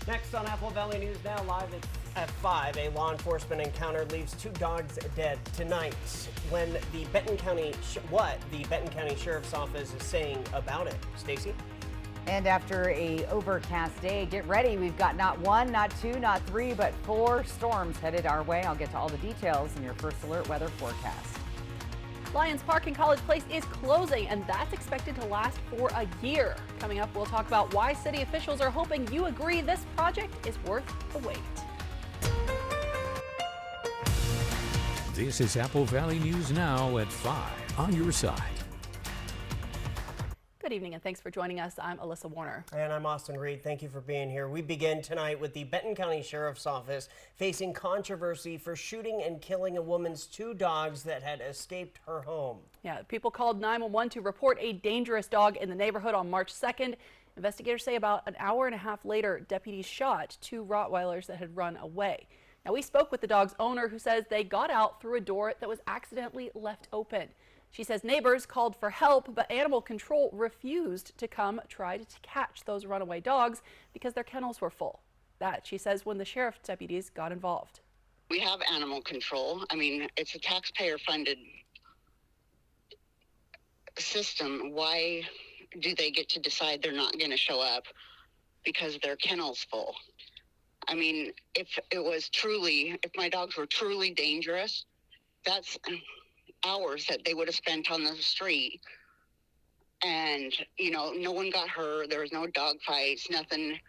Next on Apple Valley News Now, live at 5, a law enforcement encounter leaves 2 dogs dead tonight. When the Benton County, what the Benton County Sheriff's Office is saying about it. Stacy? And after a overcast day, get ready. We've got not 1, not 2, not 3, but 4 storms headed our way. I'll get to all the details in your First Alert weather forecast. Lions Park in College Place is closing, and that's expected to last for a year. Coming up, we'll talk about why city officials are hoping you agree this project is worth the wait. This is Apple Valley News Now at 5 on your side. Good evening and thanks for joining us. I'm Alyssa Warner. And I'm Austin Reed. Thank you for being here. We begin tonight with the Benton County Sheriff's Office facing controversy for shooting and killing a woman's 2 dogs that had escaped her home. Yeah, people called 911 to report a dangerous dog in the neighborhood on March 2nd. Investigators say about an hour and a half later, deputies shot 2 Rottweilers that had run away. Now, we spoke with the dog's owner, who says they got out through a door that was accidentally left open. She says neighbors called for help, but animal control refused to come try to catch those runaway dogs because their kennels were full. That, she says, when the sheriff's deputies got involved. We have animal control. I mean, it's a taxpayer-funded system. Why do they get to decide they're not going to show up because their kennel's full? I mean, if my dogs were truly dangerous, that's hours that they would have spent on the street. And, you know, no one got hurt. There was no dog fights, nothing.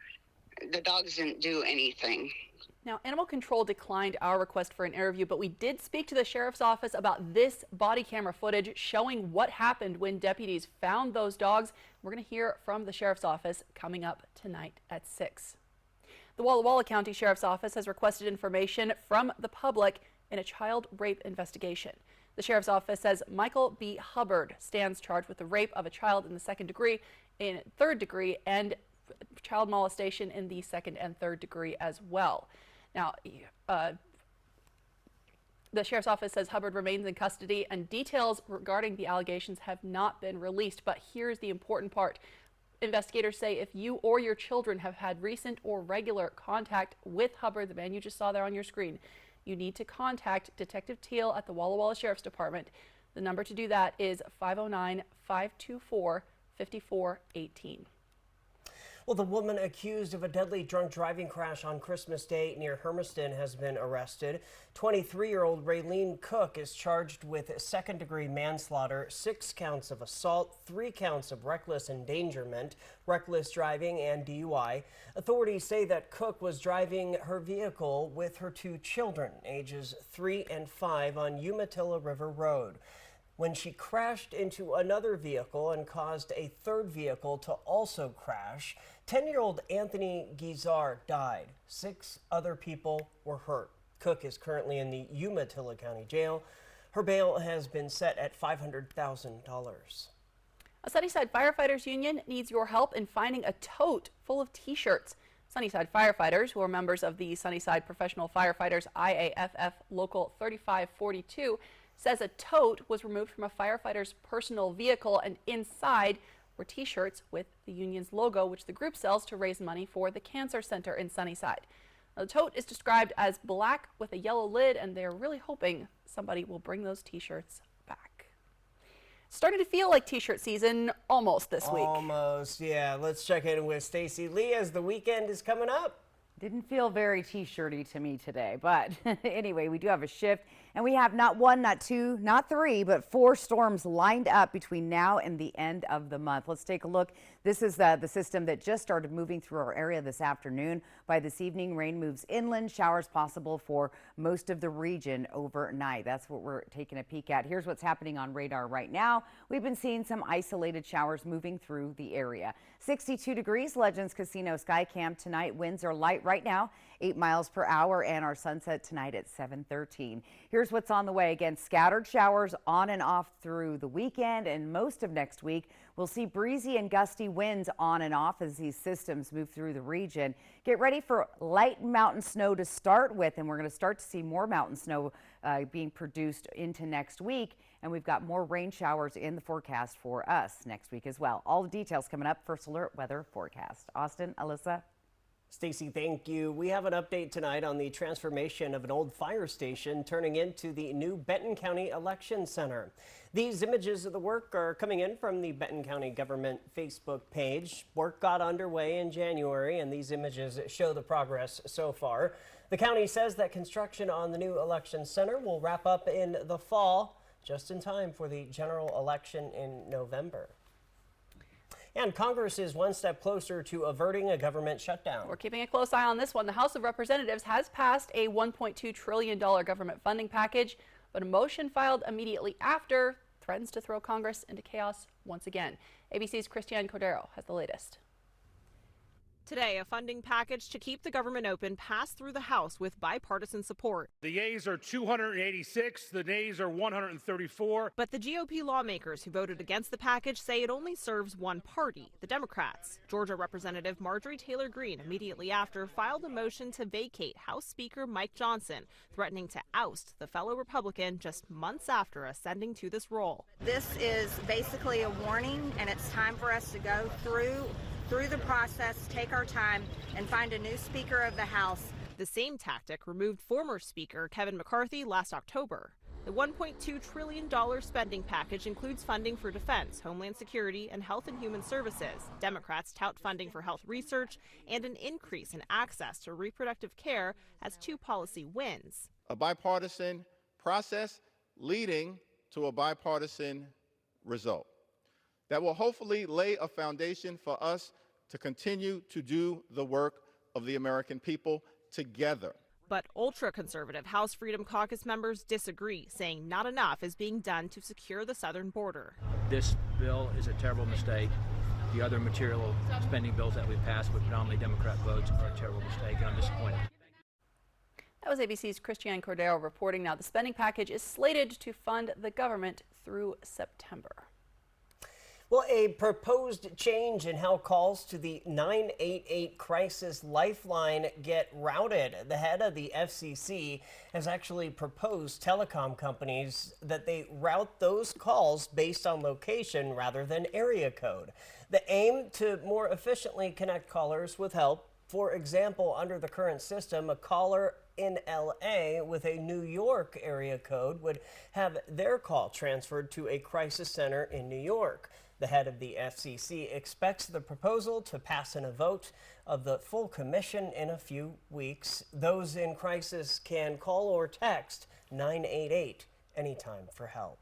The dogs didn't do anything. Now, animal control declined our request for an interview, but we did speak to the sheriff's office about this body camera footage showing what happened when deputies found those dogs. We're going to hear from the sheriff's office coming up tonight at 6. The Walla Walla County Sheriff's Office has requested information from the public in a child rape investigation. The sheriff's office says Michael B. Hubbard stands charged with the rape of a child in the 2nd degree, in 3rd degree, and child molestation in the 2nd and 3rd degree as well. Now, the sheriff's office says Hubbard remains in custody, and details regarding the allegations have not been released. But here's the important part. Investigators say if you or your children have had recent or regular contact with Hubbard, the man you just saw there on your screen, you need to contact Detective Teal at the Walla Walla Sheriff's Department. The number to do that is 509-524-5418. Well, the woman accused of a deadly drunk driving crash on Christmas Day near Hermiston has been arrested. 23-year-old Raylene Cook is charged with 2nd-degree manslaughter, 6 counts of assault, 3 counts of reckless endangerment, reckless driving, and DUI. Authorities say that Cook was driving her vehicle with her 2 children, ages 3 and 5, on Umatilla River Road, when she crashed into another vehicle and caused a 3rd vehicle to also crash. 10-year-old Anthony Guizar died. 6 other people were hurt. Cook is currently in the Umatilla County Jail. Her bail has been set at $500,000. A Sunnyside Firefighters Union needs your help in finding a tote full of T-shirts. Sunnyside firefighters, who are members of the Sunnyside Professional Firefighters IAFF Local 3542, says a tote was removed from a firefighter's personal vehicle, and inside were T-shirts with the union's logo, which the group sells to raise money for the Cancer Center in Sunnyside. Now, the tote is described as black with a yellow lid, and they're really hoping somebody will bring those T-shirts back. Starting to feel like T-shirt season almost this week. Almost, yeah. Let's check in with Stacy Lee as the weekend is coming up. Didn't feel very T-shirty to me today, but anyway, we do have a shift, and we have not 1, not 2, not 3, but 4 storms lined up between now and the end of the month. Let's take a look. This is the system that just started moving through our area this afternoon. By this evening, rain moves inland, showers possible for most of the region overnight. That's what we're taking a peek at. Here's what's happening on radar right now. We've been seeing some isolated showers moving through the area. 62 degrees, Legends Casino Sky Cam tonight. Winds are light right now, 8 miles per hour, and our sunset tonight at 7:13. Here's what's on the way. Again, scattered showers on and off through the weekend and most of next week. We'll see breezy and gusty winds on and off as these systems move through the region. Get ready for light mountain snow to start with, and we're going to start to see more mountain snow being produced into next week. And we've got more rain showers in the forecast for us next week as well. All the details coming up. First Alert weather forecast. Austin, Alyssa. Stacy, thank you. We have an update tonight on the transformation of an old fire station turning into the new Benton County Election Center. These images of the work are coming in from the Benton County government Facebook page. Work got underway in January, and these images show the progress so far. The county says that construction on the new election center will wrap up in the fall, just in time for the general election in November. And Congress is one step closer to averting a government shutdown. We're keeping a close eye on this one. The House of Representatives has passed a $1.2 trillion government funding package, but a motion filed immediately after threatens to throw Congress into chaos once again. ABC's Christiane Cordero has the latest. Today, a funding package to keep the government open passed through the House with bipartisan support. The yeas are 286, the nays are 134. But the GOP lawmakers who voted against the package say it only serves one party, the Democrats. Georgia Representative Marjorie Taylor Greene immediately after filed a motion to vacate House Speaker Mike Johnson, threatening to oust the fellow Republican just months after ascending to this role. This is basically a warning, and it's time for us to go through the process, take our time, and find a new Speaker of the House. The same tactic removed former Speaker Kevin McCarthy last October. The $1.2 trillion spending package includes funding for defense, homeland security, and health and human services. Democrats tout funding for health research and an increase in access to reproductive care as two policy wins. A bipartisan process leading to a bipartisan result that will hopefully lay a foundation for us to continue to do the work of the American people together. But ultra-conservative House Freedom Caucus members disagree, saying not enough is being done to secure the southern border. This bill is a terrible mistake. The other material spending bills that we passed with predominantly Democrat votes are a terrible mistake, and I'm disappointed. That was ABC's Christiane Cordero reporting. Now, the spending package is slated to fund the government through September. Well, a proposed change in how calls to the 988 crisis lifeline get routed. The head of the FCC has actually proposed telecom companies that they route those calls based on location rather than area code. The aim to more efficiently connect callers with help. For example, under the current system, a caller in LA with a New York area code would have their call transferred to a crisis center in New York. The head of the FCC expects the proposal to pass in a vote of the full commission in a few weeks. Those in crisis can call or text 988 anytime for help.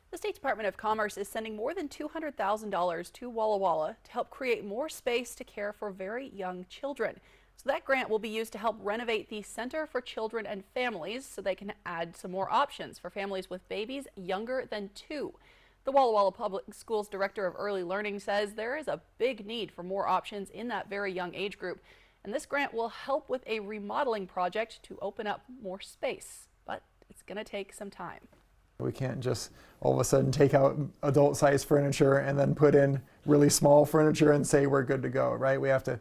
The State Department of Commerce is sending more than $200,000 to Walla Walla to help create more space to care for very young children. So that grant will be used to help renovate the Center for Children and Families so they can add some more options for families with babies younger than 2. The Walla Walla Public Schools Director of Early Learning says there is a big need for more options in that very young age group, and this grant will help with a remodeling project to open up more space, but it's going to take some time. We can't just all of a sudden take out adult-sized furniture and then put in really small furniture and say we're good to go, right? We have to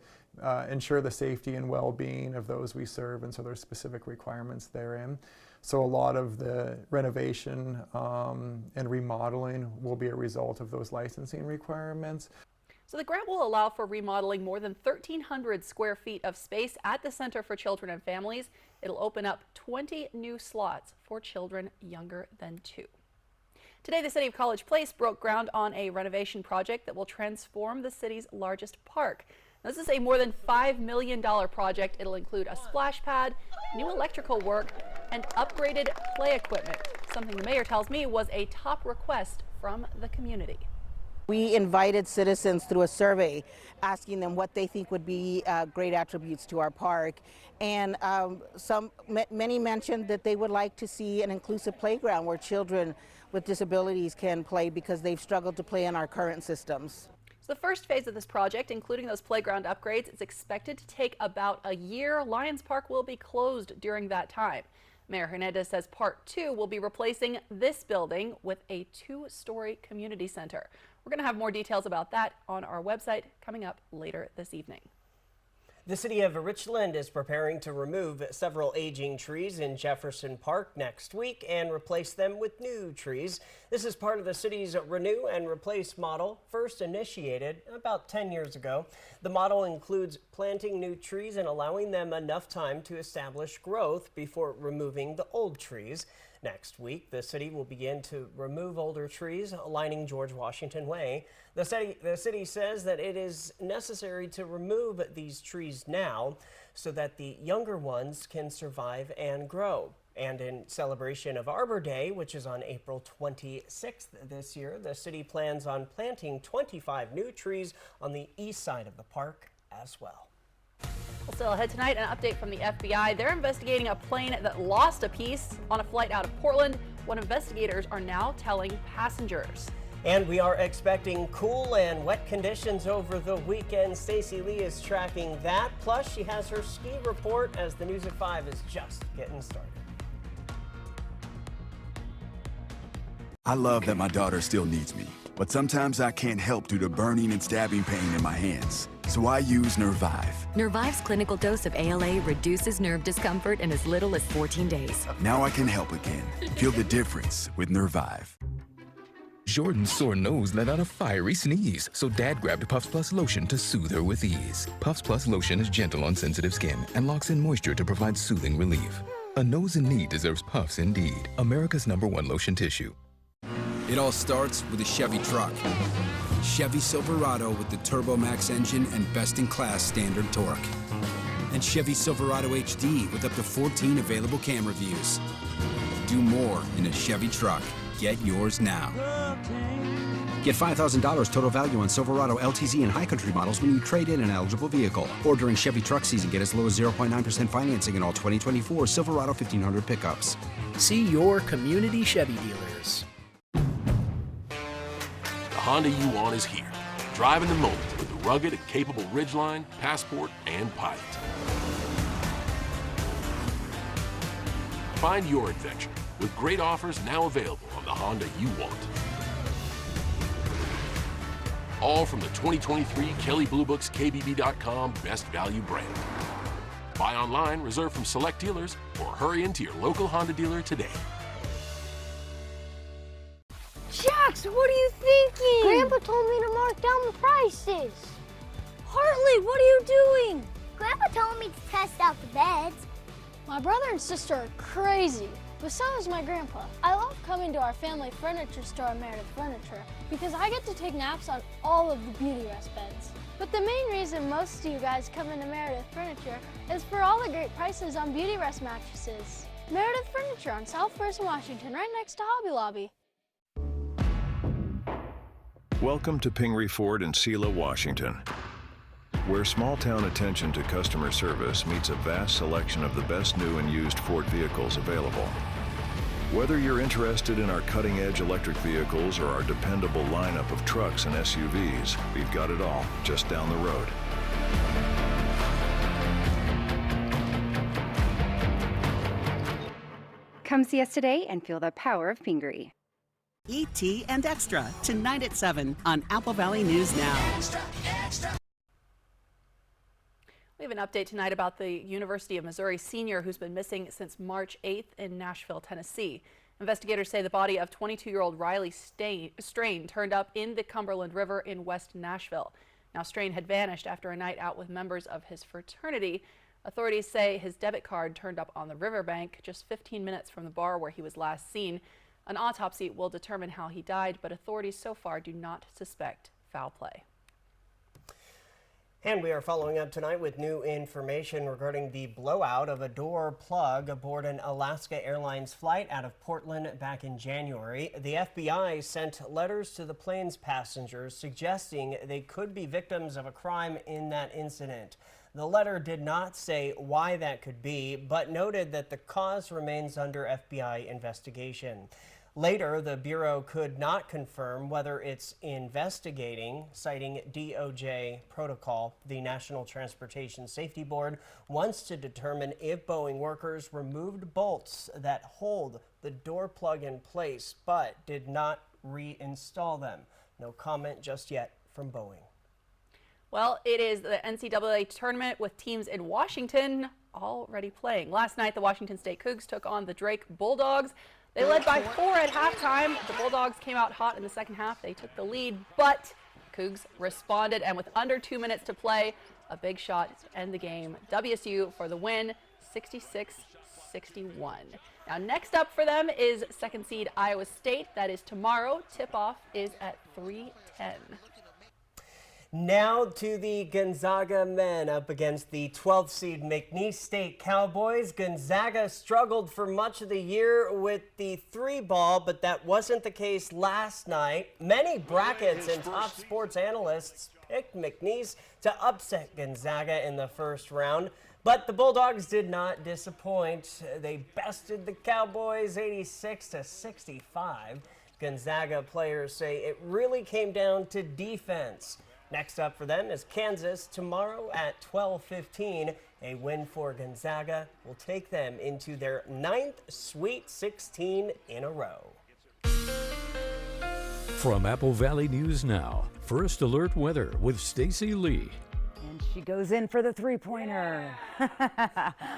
ensure the safety and well-being of those we serve, and so there's specific requirements therein. So a lot of the renovation and remodeling will be a result of those licensing requirements. So the grant will allow for remodeling more than 1,300 square feet of space at the Center for Children and Families. It'll open up 20 new slots for children younger than 2. Today, the City of College Place broke ground on a renovation project that will transform the city's largest park. This is a more than $5 million project. It'll include a splash pad, new electrical work, and upgraded play equipment, something the mayor tells me was a top request from the community. We invited citizens through a survey asking them what they think would be great attributes to our park, and many mentioned that they would like to see an inclusive playground where children with disabilities can play because they've struggled to play in our current systems. So the first phase of this project, including those playground upgrades, is expected to take about a year. Lions Park will be closed during that time. Mayor Hernandez says Part 2 will be replacing this building with a 2-story community center. We're going to have more details about that on our website coming up later this evening. The city of Richland is preparing to remove several aging trees in Jefferson Park next week and replace them with new trees. This is part of the city's Renew and Replace model, first initiated about 10 years ago. The model includes planting new trees and allowing them enough time to establish growth before removing the old trees. Next week, the city will begin to remove older trees lining George Washington Way. The city says that it is necessary to remove these trees now so that the younger ones can survive and grow. And in celebration of Arbor Day, which is on April 26th this year, the city plans on planting 25 new trees on the east side of the park as well. Well, still ahead tonight, an update from the FBI. They're investigating a plane that lost a piece on a flight out of Portland. What investigators are now telling passengers. And we are expecting cool and wet conditions over the weekend. Stacey Lee is tracking that. Plus, she has her ski report as the News at 5 is just getting started. I love that my daughter still needs me, but sometimes I can't help due to burning and stabbing pain in my hands. So I use Nervive. Nervive's clinical dose of ALA reduces nerve discomfort in as little as 14 days. Now I can help again. Feel the difference with Nervive. Jordan's sore nose let out a fiery sneeze, so Dad grabbed Puffs Plus lotion to soothe her with ease. Puffs Plus lotion is gentle on sensitive skin and locks in moisture to provide soothing relief. A nose in need deserves Puffs indeed. America's #1 lotion tissue. It all starts with a Chevy truck. Chevy Silverado with the Turbo Max engine and best-in-class standard torque. And Chevy Silverado HD with up to 14 available camera views. Do more in a Chevy truck. Get yours now. Get $5,000 total value on Silverado LTZ and High Country models when you trade in an eligible vehicle. Or during Chevy truck season, get as low as 0.9% financing in all 2024 Silverado 1500 pickups. See your community Chevy dealers. The Honda you want is here. Drive in the moment with the rugged and capable Ridgeline, Passport, and Pilot. Find your adventure with great offers now available on the Honda you want. All from the 2023 Kelley Blue Book's KBB.com Best Value brand. Buy online, reserve from select dealers, or hurry into your local Honda dealer today. Jax, what are you thinking? Grandpa told me to mark down the prices. Hartley, what are you doing? Grandpa told me to test out the beds. My brother and sister are crazy, but so is my grandpa. I love coming to our family furniture store at Meredith Furniture because I get to take naps on all of the beauty rest beds. But the main reason most of you guys come into Meredith Furniture is for all the great prices on beauty rest mattresses. Meredith Furniture on South First and Washington, right next to Hobby Lobby. Welcome to Pingree Ford in Selah, Washington, where small-town attention to customer service meets a vast selection of the best new and used Ford vehicles available. Whether you're interested in our cutting-edge electric vehicles or our dependable lineup of trucks and SUVs, we've got it all just down the road. Come see us today and feel the power of Pingree. ET and Extra, tonight at 7 on Apple Valley News Now. We have an update tonight about the University of Missouri senior who's been missing since March 8th in Nashville, Tennessee. Investigators say the body of 22-year-old Riley Strain turned up in the Cumberland River in West Nashville. Now, Strain had vanished after a night out with members of his fraternity. Authorities say his debit card turned up on the riverbank just 15 minutes from the bar where he was last seen. An autopsy will determine how he died, but authorities so far do not suspect foul play. And we are following up tonight with new information regarding the blowout of a door plug aboard an Alaska Airlines flight out of Portland back in January. The FBI sent letters to the plane's passengers suggesting they could be victims of a crime in that incident. The letter did not say why that could be, but noted that the cause remains under FBI investigation. Later, the Bureau could not confirm whether it's investigating, citing DOJ protocol. The National Transportation Safety Board wants to determine if Boeing workers removed bolts that hold the door plug in place, but did not reinstall them. No comment just yet from Boeing. Well, it is the NCAA tournament with teams in Washington already playing. Last night, the Washington State Cougs took on the Drake Bulldogs. They led by 4 at halftime. The Bulldogs came out hot in the second half. They took the lead, but Cougs responded, and with under 2 minutes to play, a big shot to end the game. WSU for the win, 66-61. Now, next up for them is second seed Iowa State. That is tomorrow. Tip-off is at 3:10. Now to the Gonzaga men up against the 12th seed McNeese State Cowboys. Gonzaga struggled for much of the year with the 3-ball, but that wasn't the case last night. Many brackets and top sports analysts picked McNeese to upset Gonzaga in the first round, but the Bulldogs did not disappoint. They bested the Cowboys 86-65. Gonzaga players say it really came down to defense. Next up for them is Kansas tomorrow at 12:15. A win for Gonzaga will take them into their 9th Sweet 16 in a row. From Apple Valley News Now, First Alert Weather with Stacy Lee. And she goes in for the three-pointer.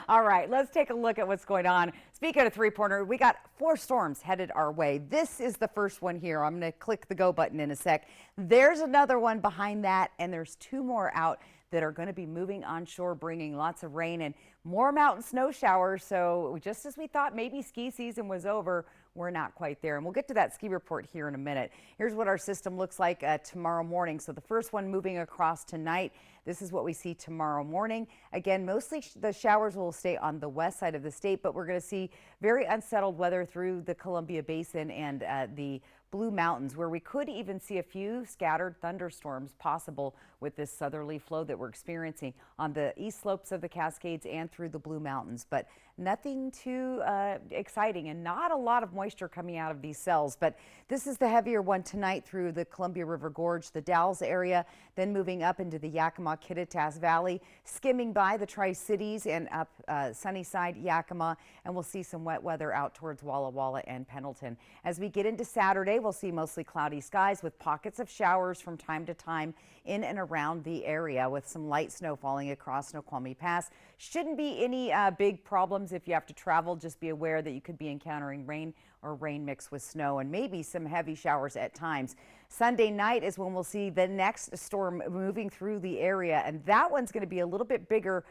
All right, let's take a look at what's going on. Speaking of three-pointer, we got 4 storms headed our way. This is the first one here. I'm going to click the go button in a sec. There's another one behind that, and there's 2 more out that are going to be moving onshore, bringing lots of rain and more mountain snow showers. So just as we thought maybe ski season was over, we're not quite there. And we'll get to that ski report here in a minute. Here's what our system looks like tomorrow morning. So the first one moving across tonight. This is what we see tomorrow morning. Again, mostly the showers will stay on the west side of the state, but we're going to see very unsettled weather through the Columbia Basin and the Blue Mountains, where we could even see a few scattered thunderstorms possible with this southerly flow that we're experiencing on the east slopes of the Cascades and through the Blue Mountains. But nothing too exciting and not a lot of moisture coming out of these cells. But this is the heavier one tonight through the Columbia River Gorge, the Dalles area, then moving up into the Yakima-Kittitas Valley, skimming by the Tri-Cities and up Sunnyside, Yakima, and we'll see some wet weather out towards Walla Walla and Pendleton. As we get into Saturday, we'll see mostly cloudy skies with pockets of showers from time to time in and around the area with some light snow falling across Snoqualmie Pass. Shouldn't be any big problems if you have to travel. Just be aware that you could be encountering rain or rain mixed with snow and maybe some heavy showers at times. Sunday night is when we'll see the next storm moving through the area, and that one's going to be a little bit bigger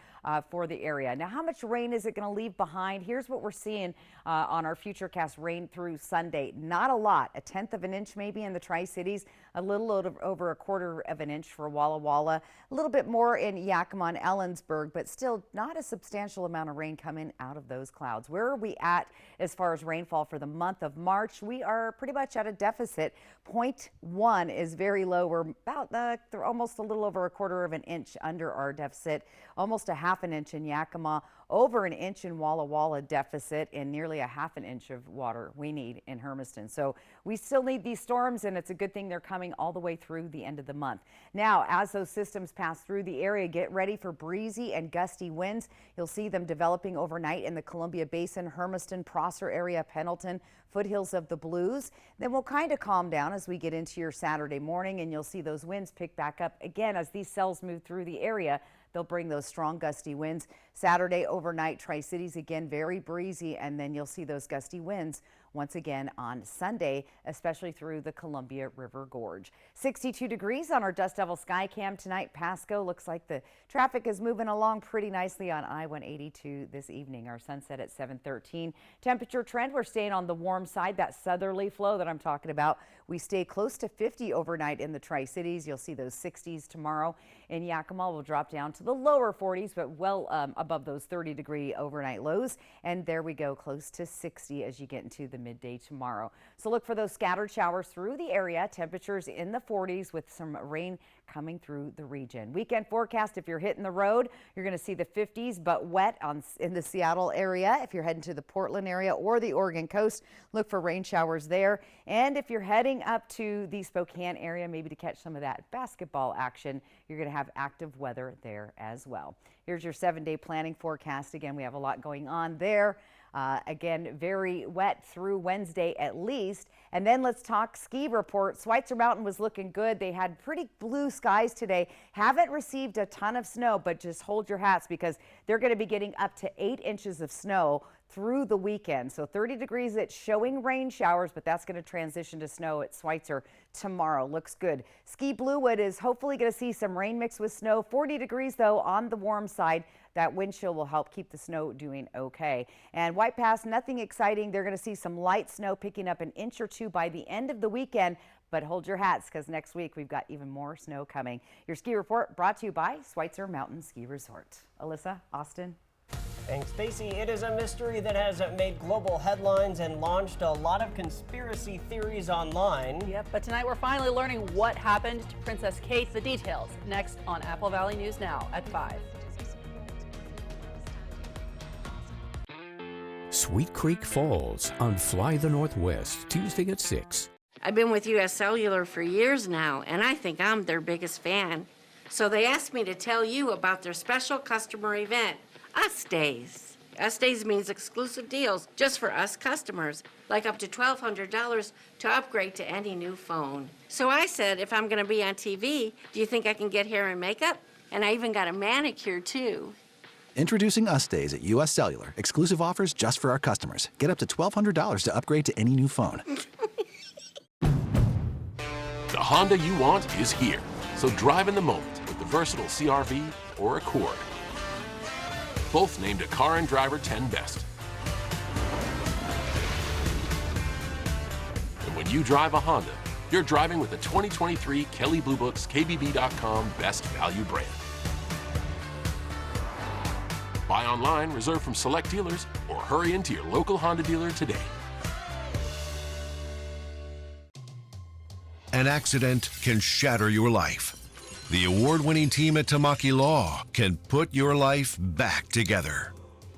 for the area. Now, how much rain is it going to leave behind? Here's what we're seeing on our Futurecast rain through Sunday. Not a lot, 1/10 of an inch maybe in the Tri-Cities, a little over a 1/4 of an inch for Walla Walla, a little bit more in Yakima and Ellensburg, but still not a substantial amount of rain coming out of those clouds. Where are we at as far as rainfall for the month of March? We are pretty much at a deficit. 0.1 is very low. We're about almost a little over a 1/4 of an inch under our deficit, almost a 1/2 an inch in Yakima, over an inch in Walla Walla deficit, and nearly a 1/2 an inch of water we need in Hermiston. So we still need these storms, and it's a good thing they're coming all the way through the end of the month. Now, as those systems pass through the area, get ready for breezy and gusty winds. You'll see them developing overnight in the Columbia Basin, Hermiston, Prosser area, Pendleton, foothills of the Blues. Then we'll kind of calm down as we get into your Saturday morning, and you'll see those winds pick back up again as these cells move through the area. They'll bring those strong gusty winds. Saturday overnight, Tri-Cities again very breezy, and then you'll see those gusty winds once again on Sunday, especially through the Columbia River Gorge. 62 degrees on our Dust Devil Sky Cam tonight. Pasco looks like the traffic is moving along pretty nicely on I-182 this evening. Our sunset at 7:13. Temperature trend, we're staying on the warm side. That southerly flow that I'm talking about, we stay close to 50 overnight in the Tri-Cities. You'll see those 60s tomorrow. In Yakima, we'll drop down to the lower 40s, but well above those 30-degree overnight lows. And there we go, close to 60 as you get into the midday tomorrow. So look for those scattered showers through the area. Temperatures in the 40s with some rain coming through the region. Weekend forecast, if you're hitting the road, you're going to see the 50s, but wet in the Seattle area. If you're heading to the Portland area or the Oregon coast, look for rain showers there. And if you're heading up to the Spokane area, maybe to catch some of that basketball action, you're going to have active weather there as well. Here's your 7-day planning forecast. Again, we have a lot going on there. Again, very wet through Wednesday at least. And then let's talk ski report. Schweitzer Mountain was looking good. They had pretty blue skies today. Haven't received a ton of snow, but just hold your hats because they're going to be getting up to 8 inches of snow through the weekend. So 30 degrees, it's showing rain showers, but that's going to transition to snow at Schweitzer tomorrow. Looks good. Ski Bluewood is hopefully going to see some rain mixed with snow. 40 degrees though on the warm side. That wind chill will help keep the snow doing okay. And White Pass, nothing exciting. They're going to see some light snow picking up an inch or two by the end of the weekend. But hold your hats because next week we've got even more snow coming. Your ski report brought to you by Schweitzer Mountain Ski Resort. Alyssa, Austin. Thanks, Stacy. It is a mystery that has made global headlines and launched a lot of conspiracy theories online. Yep, but tonight we're finally learning what happened to Princess Kate. The details next on Apple Valley News Now at 5. Sweet Creek Falls on Fly the Northwest, Tuesday at 6. I've been with U.S. Cellular for years now, and I think I'm their biggest fan. So they asked me to tell you about their special customer event, Us Days. Us Days means exclusive deals just for us customers, like up to $1,200 to upgrade to any new phone. So I said, if I'm going to be on TV, do you think I can get hair and makeup? And I even got a manicure, too. Introducing Us Days at U.S. Cellular. Exclusive offers just for our customers. Get up to $1,200 to upgrade to any new phone. The Honda you want is here. So drive in the moment with the versatile CR-V or Accord. Both named a Car and Driver 10 Best. And when you drive a Honda, you're driving with the 2023 Kelley Blue Book's KBB.com Best Value brand. Buy online, reserve from select dealers, or hurry into your local Honda dealer today. An accident can shatter your life. The award-winning team at Tamaki Law can put your life back together.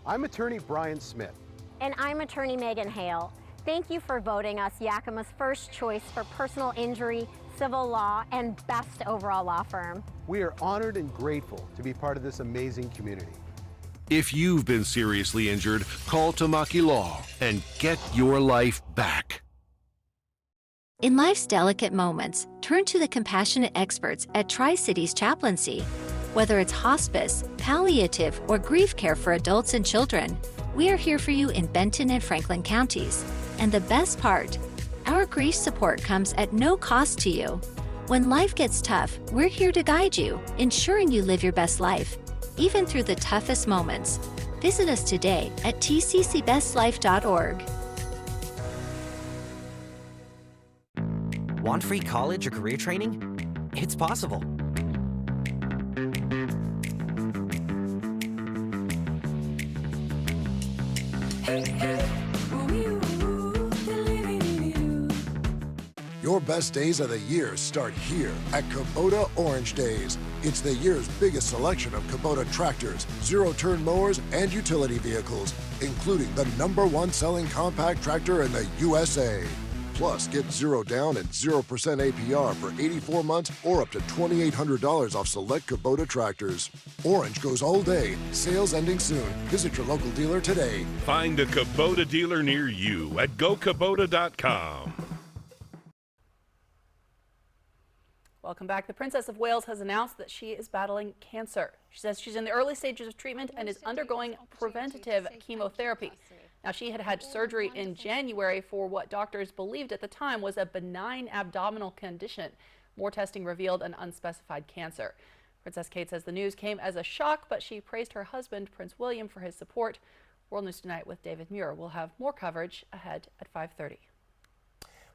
I'm attorney Brian Smith. And I'm attorney Megan Hale. Thank you for voting us Yakima's first choice for personal injury, civil law, and best overall law firm. We are honored and grateful to be part of this amazing community. If you've been seriously injured, call Tamaki Law and get your life back. In life's delicate moments, turn to the compassionate experts at Tri-Cities Chaplaincy. Whether it's hospice, palliative, or grief care for adults and children, we are here for you in Benton and Franklin counties. And the best part, our grief support comes at no cost to you. When life gets tough, we're here to guide you, ensuring you live your best life, even through the toughest moments. Visit us today at tccbestlife.org. Want free college or career training? It's possible. Your best days of the year start here at Kubota Orange Days. It's the year's biggest selection of Kubota tractors, zero-turn mowers, and utility vehicles, including the #1 selling compact tractor in the USA. Plus, get 0 down and 0% APR for 84 months or up to $2,800 off select Kubota tractors. Orange goes all day. Sales ending soon. Visit your local dealer today. Find a Kubota dealer near you at gokubota.com. Welcome back. The Princess of Wales has announced that she is battling cancer. She says she's in the early stages of treatment and is undergoing preventative chemotherapy. Now, she had had surgery in January for what doctors believed at the time was a benign abdominal condition. More testing revealed an unspecified cancer. Princess Kate says the news came as a shock, but she praised her husband, Prince William, for his support. World News Tonight with David Muir will have more coverage ahead at 5:30.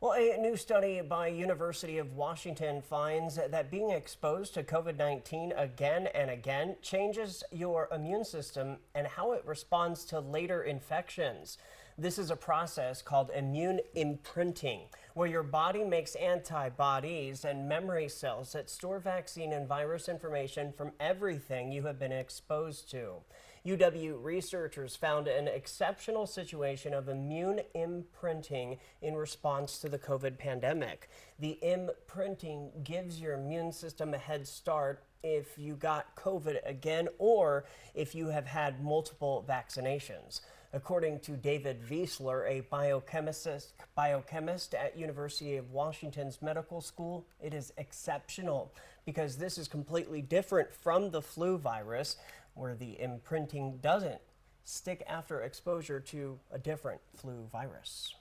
Well, a new study by University of Washington finds that being exposed to COVID-19 again and again changes your immune system and how it responds to later infections. This is a process called immune imprinting, where your body makes antibodies and memory cells that store vaccine and virus information from everything you have been exposed to. UW researchers found an exceptional situation of immune imprinting in response to the COVID pandemic. The imprinting gives your immune system a head start if you got COVID again or if you have had multiple vaccinations. According to David Wiesler, a biochemist at University of Washington's Medical School, it is exceptional because this is completely different from the flu virus, where the imprinting doesn't stick after exposure to a different flu virus.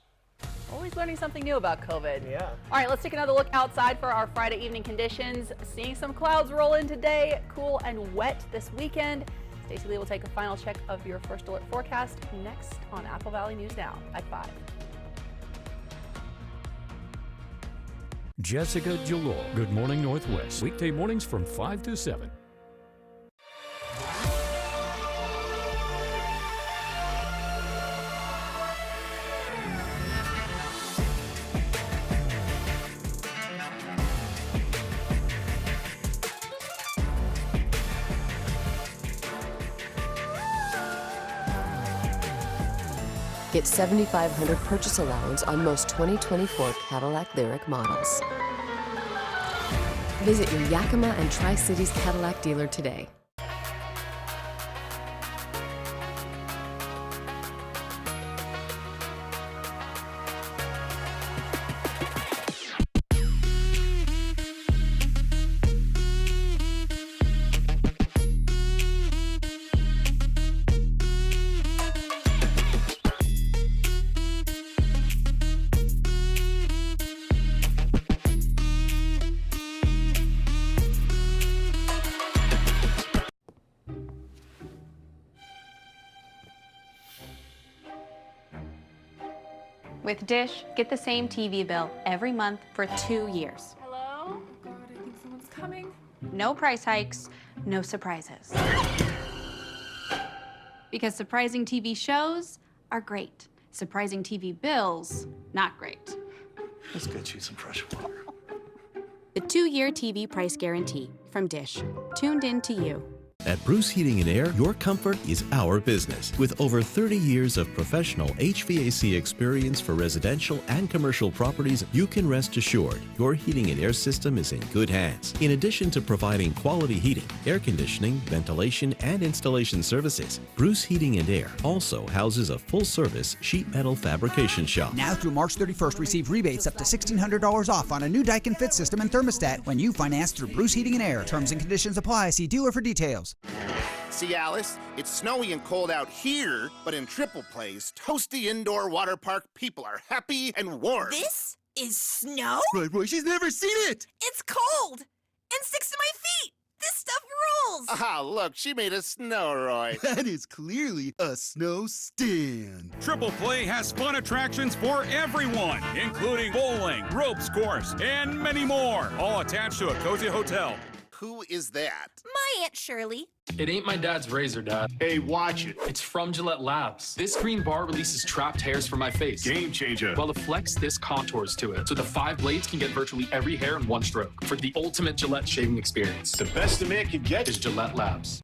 Always learning something new about COVID. Yeah. All right, let's take another look outside for our Friday evening conditions. Seeing some clouds roll in today, cool and wet this weekend. Stacey Lee will take a final check of your first alert forecast next on Apple Valley News Now at 5. Jessica Jalor, Good Morning Northwest. Weekday mornings from 5 to 7. Get $7,500 purchase allowance on most 2024 Cadillac Lyriq models. Visit your Yakima and Tri-Cities Cadillac dealer today. With Dish, get the same TV bill every month for 2 years. Hello? God, I think someone's coming. No price hikes, no surprises. Because surprising TV shows are great. Surprising TV bills, not great. Let's get you some fresh water. The 2-year TV price guarantee from Dish. Tuned in to you. At Bruce Heating & Air, your comfort is our business. With over 30 years of professional HVAC experience for residential and commercial properties, you can rest assured your heating and air system is in good hands. In addition to providing quality heating, air conditioning, ventilation, and installation services, Bruce Heating & Air also houses a full-service sheet metal fabrication shop. Now through March 31st, receive rebates up to $1,600 off on a new Daikin Fit system and thermostat when you finance through Bruce Heating & Air. Terms and conditions apply. See dealer for details. See, Alice, it's snowy and cold out here, but in Triple Place, toasty indoor water park, people are happy and warm. This is snow? Right, Roy, she's never seen it! It's cold and sticks to my feet. This stuff rules. Ah, look, she made a snow, Roy. That is clearly a snow stand. Triple Play has fun attractions for everyone, including bowling, ropes course, and many more, all attached to a cozy hotel. Who is that? My Aunt Shirley. It ain't my dad's razor, Dad. Hey, watch it. It's from Gillette Labs. This green bar releases trapped hairs from my face. Game changer. While the Flex, this contours to it, so the 5 blades can get virtually every hair in one stroke for the ultimate Gillette shaving experience. The best a man can get is Gillette Labs.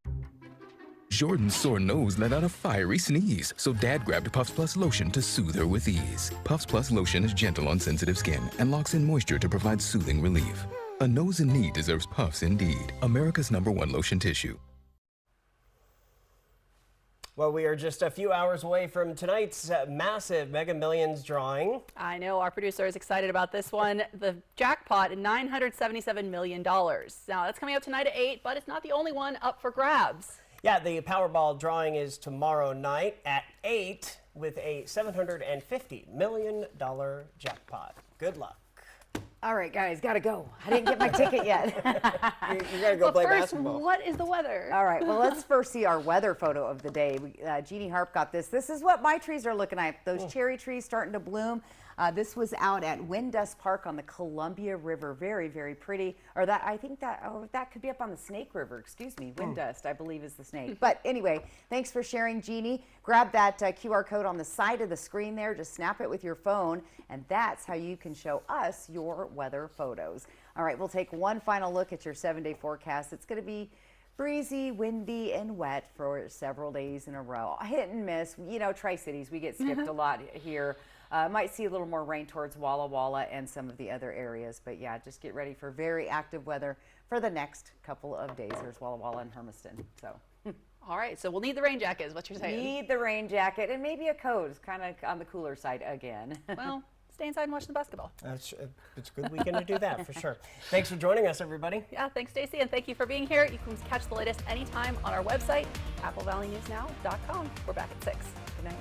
Jordan's sore nose let out a fiery sneeze, so Dad grabbed Puffs Plus lotion to soothe her with ease. Puffs Plus lotion is gentle on sensitive skin and locks in moisture to provide soothing relief. A nose in need deserves Puffs indeed. America's #1 lotion tissue. Well, we are just a few hours away from tonight's massive Mega Millions drawing. I know our producer is excited about this one. The jackpot, $977 million. Now, that's coming up tonight at 8, but it's not the only one up for grabs. Yeah, the Powerball drawing is tomorrow night at 8 with a $750 million jackpot. Good luck. All right, guys, gotta go. I didn't get my ticket yet. You gotta go play basketball. What is the weather? All right, well, let's first see our weather photo of the day. Jeannie Harp got this. This is what my trees are looking like. Those cherry trees starting to bloom. This was out at Windust Park on the Columbia River. Very, very pretty. Or that, I think that, that could be up on the Snake River. Excuse me, Windust, I believe is the snake. But anyway, thanks for sharing, Jeannie. Grab that QR code on the side of the screen there. Just snap it with your phone, and that's how you can show us your weather photos. All right, we'll take one final look at your 7-day forecast. It's going to be breezy, windy, and wet for several days in a row. Hit and miss. You know, Tri-Cities, we get skipped a lot here. Might see a little more rain towards Walla Walla and some of the other areas. But yeah, just get ready for very active weather for the next couple of days. There's Walla Walla and Hermiston. So. All right, so we'll need the rain jacket is what you're saying. Need the rain jacket and maybe a coat. It's kind of on the cooler side again. Well, stay inside and watch the basketball. It's a good weekend to do that for sure. Thanks for joining us, everybody. Yeah, thanks, Stacey, and thank you for being here. You can catch the latest anytime on our website, applevalleyNewsNow.com. We're back at 6. Good night.